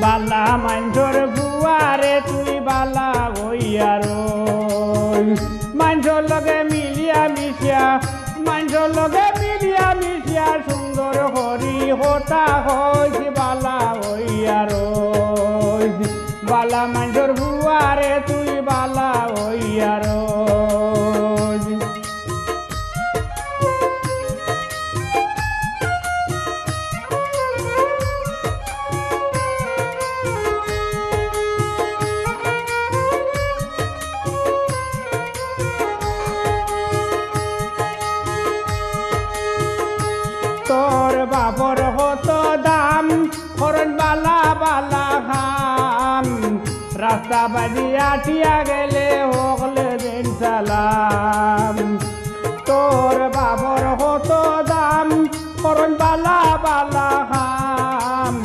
বালা মাঞ্জর বুয়ারে তুই বালা হইয়ার মাঞ্জর লগে মিলিয়া মিশিয়া মাঞ্জর লগে মিলিয়া মিশিয়া সুন্দর হরি হতা হইছি বালা হইয়ার বালা মাঞ্জর বুয়ারে তুই বালা হইয়ার তোর বাবর হত দাম হরণ বালা বালা খাম রাস্তা বাজিয়া টিয়া গেলে হকলে দিন সালাম তোর বাবর হত দাম হরণ বালা বালা খাম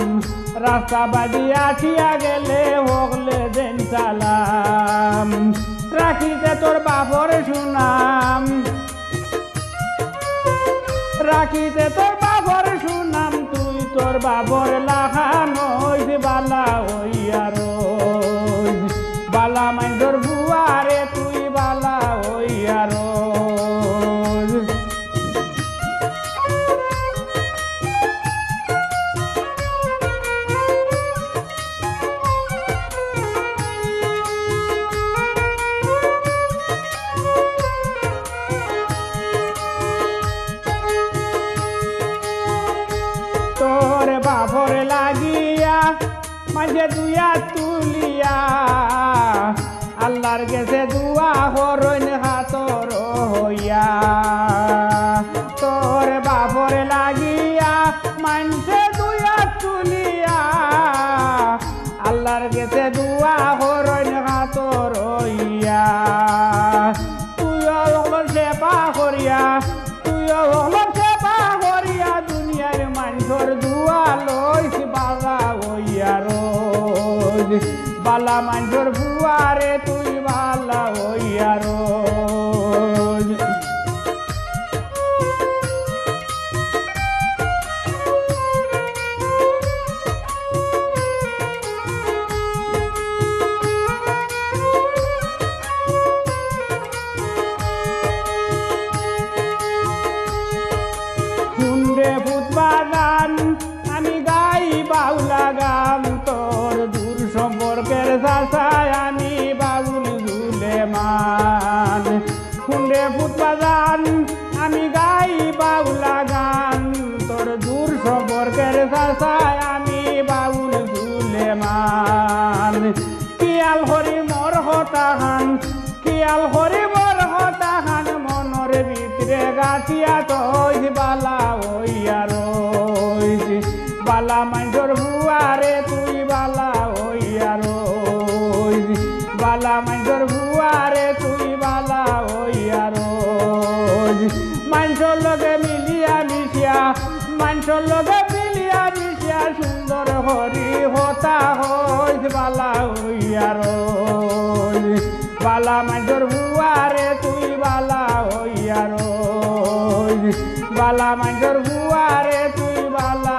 রাস্তা বাজিয়া টিয়া গেলে হকলে দিন সালাম রাখিতে তোর বাবর সুনাম রাখিতে তোর বাবর সুনাম তুই তোর বাবর লাখান হইছে বালা হইয়ার বালা মাঞ্জর বুয়ারে তুই বালা হইয়ার তোর বাবর লাগিয়া মাঝে দুয়া তুলিয়া আল্লাহর গেছে দুয়া হরণ হাতর হইয়া তোর বাবর লাগিয়া মানছে দুয়া তুলিয়া আল্লাহর গেছে দুয়া হরণ হাতর হইয়া তুইও হলো সেবা করিয়া তুইও হলো সেবা করিয়া দুনিয়ার মানুষের দুয়া লইছি বালা হইয়ার বালা মানুষের বুয়ারে তুই বালা হইয়ার হুন্ডে ফুটবা গান আমি গাই বাউলা গান তোর দূর সম্পর্কের চাষায় আমি বাউল সুলেমান হুন্ডে ফুটবা গান আমি গাই বাউলা গান তোর দূর সম্পর্কের চাষায় আমি বাউল সুলেমান কিয়াল হরি মোর হতাহান কিয়াল হরি মোর হতাহান মনের ভিতরে গাছিয়া তৈজ বালা হইয়ার বালা মাঞ্জর বুয়ারে তুই বালা হইয়ার বালা মাঞ্জর বুয়ারে তুই বালা হইয়ার মাঞ্জর লগে মিলিয়া মিশিয়া মাঞ্জর লগে মিলিয়া মিশিয়া সুন্দর হরি হতা হইজ বালা হইয়ার বালা মাঞ্জর বুয়ারে তুই বালা হইয়ার বালা মাঞ্জর বুয়ারে তুই বালা